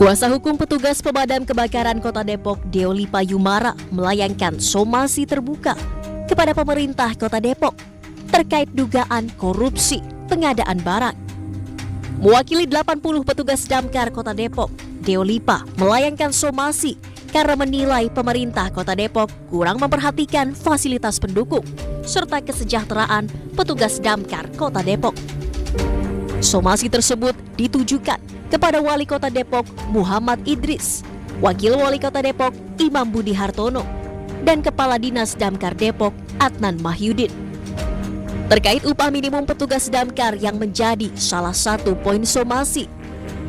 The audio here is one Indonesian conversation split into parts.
Kuasa hukum petugas pemadam kebakaran Kota Depok, Deolipa Yumara, melayangkan somasi terbuka kepada pemerintah Kota Depok terkait dugaan korupsi pengadaan barang. Mewakili 80 petugas damkar Kota Depok, Deolipa melayangkan somasi karena menilai pemerintah Kota Depok kurang memperhatikan fasilitas pendukung serta kesejahteraan petugas damkar Kota Depok. Somasi tersebut ditujukan kepada Wali Kota Depok Muhammad Idris, Wakil Wali Kota Depok Imam Budi Hartono, dan Kepala Dinas Damkar Depok Adnan Mahyudin. Terkait upah minimum petugas damkar yang menjadi salah satu poin somasi,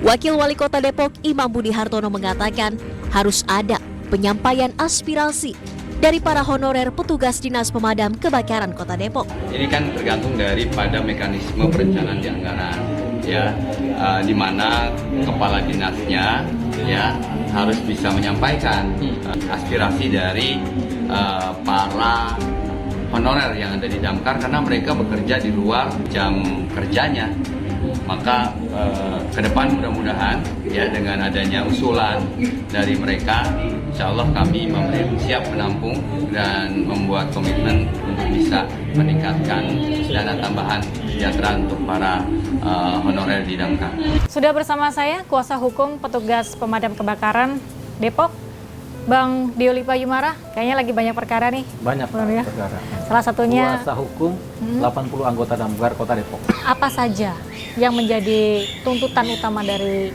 Wakil Wali Kota Depok Imam Budi Hartono mengatakan harus ada penyampaian aspirasi dari para honorer petugas Dinas Pemadam Kebakaran Kota Depok. Ini kan tergantung daripada mekanisme perencanaan di anggaran, ya, di mana kepala dinasnya ya harus bisa menyampaikan aspirasi dari para honorer yang ada di damkar karena mereka bekerja di luar jam kerjanya. Maka ke depan mudah-mudahan ya dengan adanya usulan dari mereka, insya Allah kami siap menampung dan membuat komitmen untuk bisa meningkatkan dana tambahan kesejahteraan untuk para honorer di damkar. Sudah bersama saya kuasa hukum petugas pemadam kebakaran Depok, Bang Deolipa Yumara. Kayaknya lagi banyak perkara nih. Banyak ya? perkara. Salah satunya kuasa hukum 80 anggota damkar Kota Depok. Apa saja yang menjadi tuntutan utama dari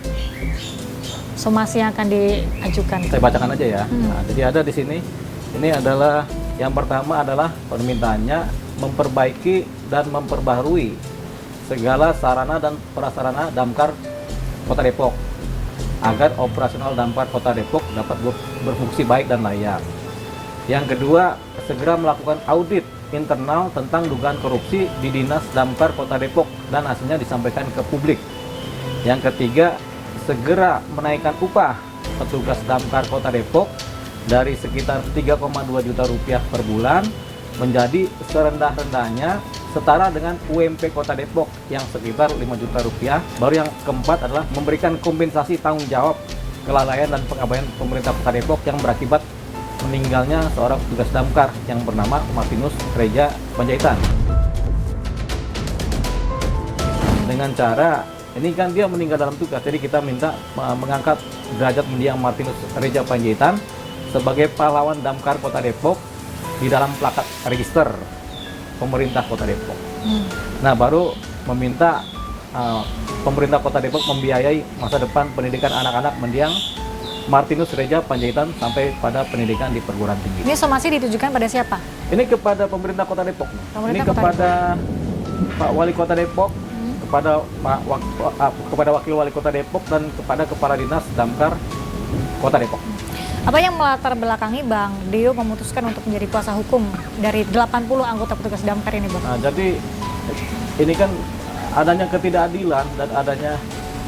somasi yang akan diajukan? Saya bacakan aja ya. Nah, jadi ada di sini. Ini adalah yang pertama adalah permintaannya memperbaiki dan memperbaharui segala sarana dan prasarana damkar Kota Depok agar operasional damkar Kota Depok dapat berfungsi baik dan layak. Yang kedua, segera melakukan audit internal tentang dugaan korupsi di Dinas Damkar Kota Depok dan hasilnya disampaikan ke publik. Yang ketiga, segera menaikkan upah petugas damkar Kota Depok dari sekitar 3,2 juta rupiah per bulan menjadi serendah-rendahnya setara dengan UMP Kota Depok yang sekitar 5 juta rupiah. Baru yang keempat adalah memberikan kompensasi tanggung jawab kelalaian dan pengabaian pemerintah Kota Depok yang berakibat meninggalnya seorang petugas damkar yang bernama Martinus Reja Panjaitan. Dengan cara ini kan dia meninggal dalam tugas, jadi kita minta mengangkat derajat mendiang Martinus Reja Panjaitan sebagai pahlawan damkar Kota Depok di dalam plakat register pemerintah Kota Depok. Nah, baru meminta pemerintah Kota Depok membiayai masa depan pendidikan anak-anak mendiang Martinus Reja Panjaitan sampai pada pendidikan di perguruan tinggi. Ini somasi ditujukan pada siapa? Ini kepada pemerintah Kota Depok. Ini kepada Pak Wali Kota Depok, kepada kepada Wakil Wali Kota Depok dan kepada Kepala Dinas Damkar Kota Depok. Apa yang melatar belakangi Bang Dio memutuskan untuk menjadi kuasa hukum dari 80 anggota petugas damkar ini, Bang? Nah, jadi ini kan adanya ketidakadilan dan adanya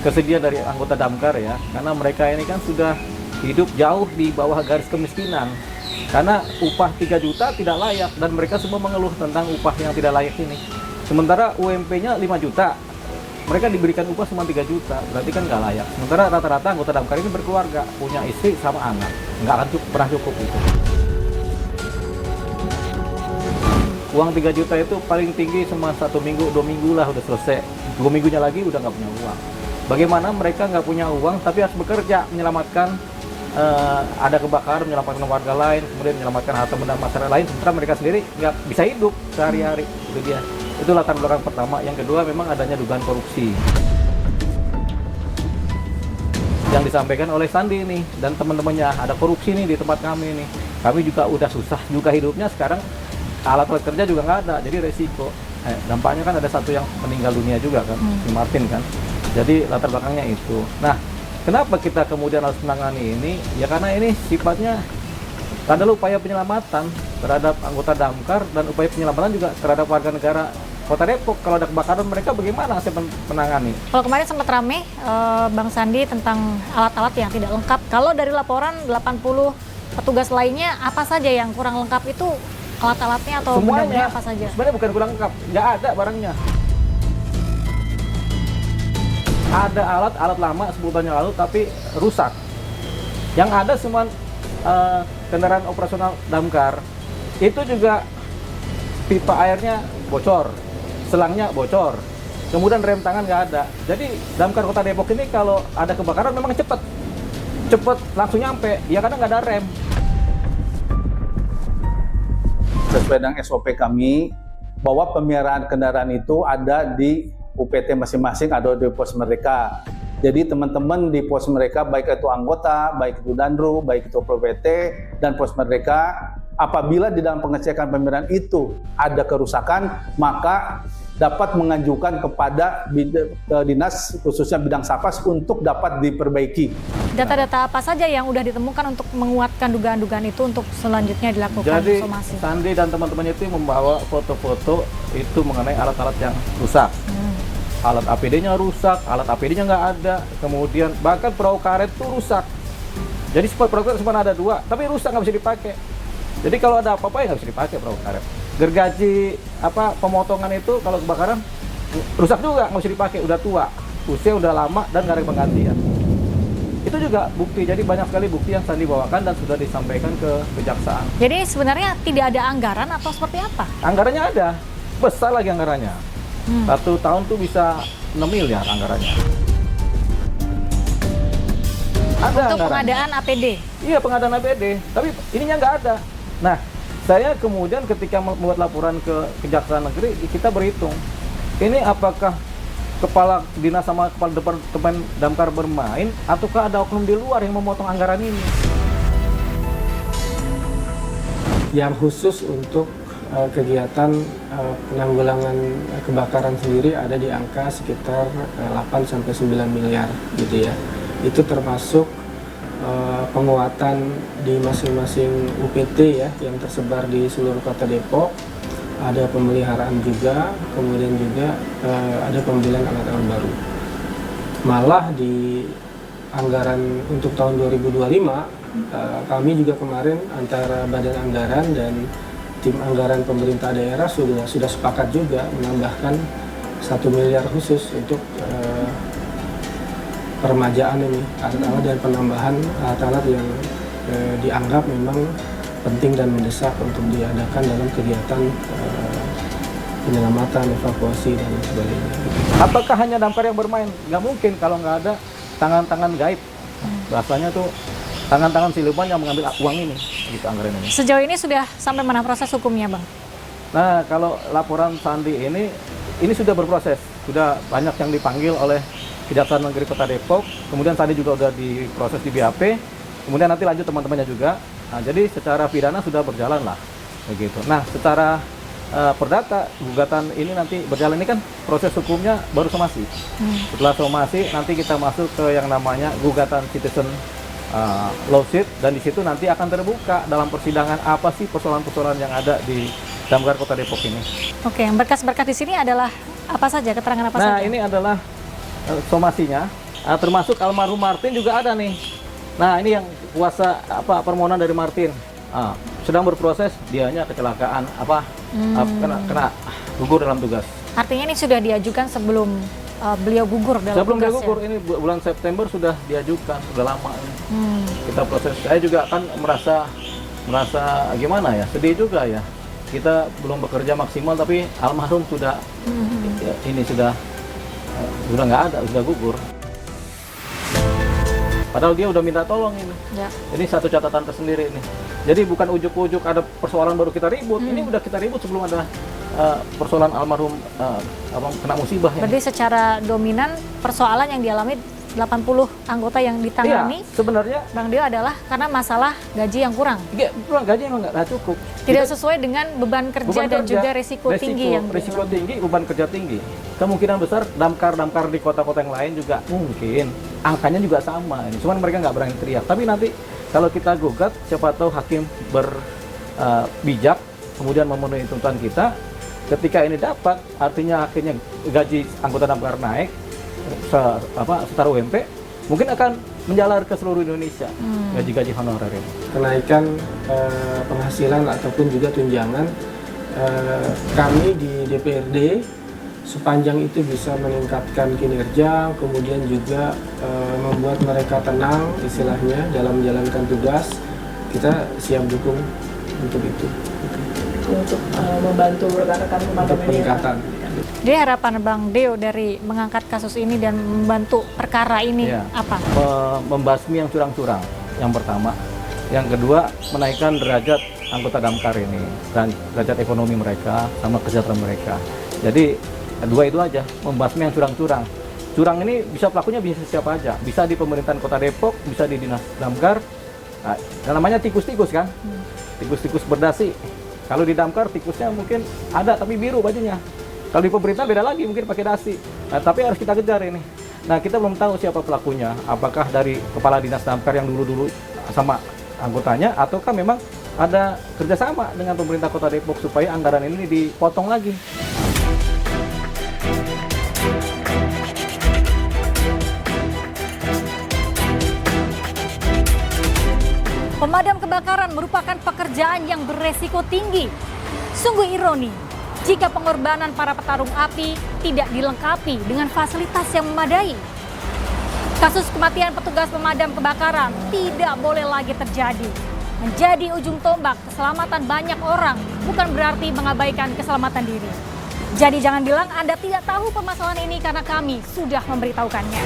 kesedihan dari anggota damkar ya, karena mereka ini kan sudah hidup jauh di bawah garis kemiskinan karena upah 3 juta tidak layak dan mereka semua mengeluh tentang upah yang tidak layak ini. Sementara UMP-nya 5 juta, mereka diberikan upah cuma 3 juta, berarti kan nggak layak. Sementara rata-rata anggota damkar ini berkeluarga, punya istri sama anak, nggak akan pernah cukup itu. Uang 3 juta itu paling tinggi cuma 1 minggu, 2 minggu lah udah selesai. 2 minggunya lagi udah nggak punya uang. Bagaimana mereka nggak punya uang tapi harus bekerja menyelamatkan ada kebakaran, menyelamatkan warga lain, kemudian menyelamatkan harta benda masyarakat lain, sementara mereka sendiri nggak bisa hidup sehari-hari. Itu dia. Itu latar belakang pertama. Yang kedua memang adanya dugaan korupsi yang disampaikan oleh Sandi nih dan teman-temannya. Ada korupsi nih di tempat kami nih. Kami juga udah susah juga hidupnya, sekarang alat-alat kerja juga nggak ada, jadi resiko. Dampaknya kan ada satu yang meninggal dunia juga kan, si Martin kan. Jadi latar belakangnya itu. Nah, kenapa kita kemudian harus menangani ini? Ya karena ini sifatnya adalah upaya penyelamatan terhadap anggota damkar dan upaya penyelamatan juga terhadap warga negara Kota Depok. Kalau ada kebakaran mereka bagaimana saya menangani? Kalau kemarin sempat rame Bang Sandi tentang alat-alat yang tidak lengkap. Kalau dari laporan 80 petugas lainnya apa saja yang kurang lengkap itu alat-alatnya atau benda-benda apa saja? Sebenarnya bukan kurang lengkap, nggak ada barangnya. Ada alat lama 10 tahun yang lalu tapi rusak. Yang ada cuma kendaraan operasional damkar. Itu juga pipa airnya bocor, selangnya bocor, kemudian rem tangan nggak ada. Jadi damkar Kota Depok ini kalau ada kebakaran memang cepet langsung nyampe, ya karena nggak ada rem. Sesuai dengan SOP kami, bahwa pemeliharaan kendaraan itu ada di UPT masing-masing atau di pos mereka. Jadi teman-teman di pos mereka, baik itu anggota, baik itu Danru, baik itu PPT, dan pos mereka, apabila di dalam pengecekan pemeliharaan itu ada kerusakan, maka dapat mengajukan kepada dinas khususnya bidang Sapas untuk dapat diperbaiki. Data-data apa saja yang udah ditemukan untuk menguatkan dugaan-dugaan itu untuk selanjutnya dilakukan Jadi somasi? Sandi dan teman-temannya itu membawa foto-foto itu mengenai alat-alat yang rusak. Alat APD-nya rusak, alat APD-nya nggak ada, kemudian bahkan perahu karet itu rusak. Jadi perahu karet cuma ada 2, tapi rusak, nggak bisa dipakai. Jadi kalau ada apa-apa ya nggak bisa dipakai perahu karet. Gergaji pemotongan itu kalau kebakaran rusak juga, nggak bisa dipakai, udah tua, usia udah lama dan nggak ada penggantian. Itu juga bukti. Jadi banyak sekali bukti yang Sandi bawakan dan sudah disampaikan ke kejaksaan. Jadi sebenarnya tidak ada anggaran atau seperti apa? Anggarannya ada, besar lagi anggarannya. 1 tahun tuh bisa 6 miliar anggarannya. Ada Untuk anggaran. pengadaan APD? Iya, pengadaan APD, tapi ininya nggak ada. Nah, saya kemudian ketika membuat laporan ke Kejaksaan Negeri, kita berhitung, ini apakah kepala dinas sama kepala departemen damkar bermain, ataukah ada oknum di luar yang memotong anggaran ini? Yang khusus untuk kegiatan penanggulangan kebakaran sendiri ada di angka sekitar 8-9 miliar gitu ya. Itu termasuk penguatan di masing-masing UPT ya yang tersebar di seluruh Kota Depok. Ada pemeliharaan juga, kemudian juga ada pembelian alat-alat baru. Malah di anggaran untuk tahun 2025 kami juga kemarin antara Badan Anggaran dan tim anggaran pemerintah daerah sudah sepakat juga menambahkan 1 miliar khusus untuk peremajaan ini alat-alat dan penambahan alat-alat yang dianggap memang penting dan mendesak untuk diadakan dalam kegiatan penyelamatan, evakuasi dan sebagainya. Apakah hanya damkar yang bermain? Nggak mungkin kalau nggak ada tangan-tangan gaib. Bahasanya tuh tangan-tangan siluman yang mengambil uang ini, gitu anggaran ini. Sejauh ini sudah sampai mana proses hukumnya, Bang? Nah, kalau laporan Sandi ini sudah berproses, sudah banyak yang dipanggil oleh Kejaksaan Negeri Kota Depok, kemudian Sandi juga sudah diproses di BAP, kemudian nanti lanjut teman-temannya juga. Nah, jadi secara pidana sudah berjalan lah, begitu. Nah, secara perdata gugatan ini nanti berjalan, ini kan proses hukumnya baru somasi. Setelah somasi nanti kita masuk ke yang namanya gugatan citizen lawsuit, dan di situ nanti akan terbuka dalam persidangan apa sih persoalan-persoalan yang ada di Damkar Kota Depok ini. Oke, yang berkas-berkas di sini adalah apa saja, keterangan apa saja? Nah, ini adalah somasinya, termasuk almarhum Martin juga ada nih. Nah, ini yang kuasa permohonan dari Martin. Sedang berproses, dianya kecelakaan kena gugur dalam tugas. Artinya ini sudah diajukan sebelum beliau gugur dalam Sebelum dia tugasnya? gugur, ini bulan September sudah diajukan, sudah lama ini. Kita proses. Saya juga kan merasa gimana ya, sedih juga ya. Kita belum bekerja maksimal, tapi almarhum sudah ini sudah nggak ada, sudah gugur. Padahal dia udah minta tolong ini. Ya. Ini satu catatan tersendiri ini. Jadi bukan ujuk-ujuk ada persoalan baru kita ribut. Ini udah kita ribut sebelum ada persoalan almarhum kena musibah. Berarti secara dominan persoalan yang dialami 80 anggota yang ditangani, Iya, sebenarnya Bang Dio, adalah karena masalah gaji yang kurang. gaji emang nggak cukup. Tidak sesuai dengan beban kerja dan juga risiko tinggi yang risiko tinggi, beban kerja tinggi. Kemungkinan besar damkar di kota-kota yang lain juga mungkin angkanya juga sama ini. Cuman mereka nggak berani teriak. Tapi nanti kalau kita gugat, siapa tahu hakim bijak kemudian memenuhi tuntutan kita. Ketika ini dapat, artinya akhirnya gaji anggota damkar naik setara UMP, mungkin akan menjalar ke seluruh Indonesia gaji-gaji honorer ini. Kenaikan penghasilan ataupun juga tunjangan kami di DPRD sepanjang itu bisa meningkatkan kinerja, kemudian juga membuat mereka tenang istilahnya dalam menjalankan tugas, kita siap dukung untuk itu. Untuk membantu rekan-rekan pemadam Untuk ini. peningkatan. Jadi harapan Bang Deo dari mengangkat kasus ini dan membantu perkara ini Iya. apa? Membasmi yang curang-curang, yang pertama. Yang kedua, menaikkan derajat anggota damkar ini dan derajat ekonomi mereka sama kesejahteraan mereka. Jadi dua itu aja, membasmi yang curang-curang. Curang ini bisa pelakunya bisa siapa aja, bisa di pemerintahan Kota Depok, bisa di dinas damkar. Nah, yang namanya tikus-tikus kan, tikus-tikus berdasi. Kalau di damkar tikusnya mungkin ada tapi biru bajunya. Kalau di pemerintah beda lagi, mungkin pakai dasi. Nah, tapi harus kita kejar ini. Nah, kita belum tahu siapa pelakunya. Apakah dari kepala dinas damkar yang dulu-dulu sama anggotanya, ataukah memang ada kerjasama dengan pemerintah Kota Depok supaya anggaran ini dipotong lagi. Pemadam kebakaran merupakan pekerjaan yang beresiko tinggi. Sungguh ironi jika pengorbanan para petarung api tidak dilengkapi dengan fasilitas yang memadai. Kasus kematian petugas pemadam kebakaran tidak boleh lagi terjadi. Menjadi ujung tombak keselamatan banyak orang bukan berarti mengabaikan keselamatan diri. Jadi jangan bilang Anda tidak tahu permasalahan ini karena kami sudah memberitahukannya.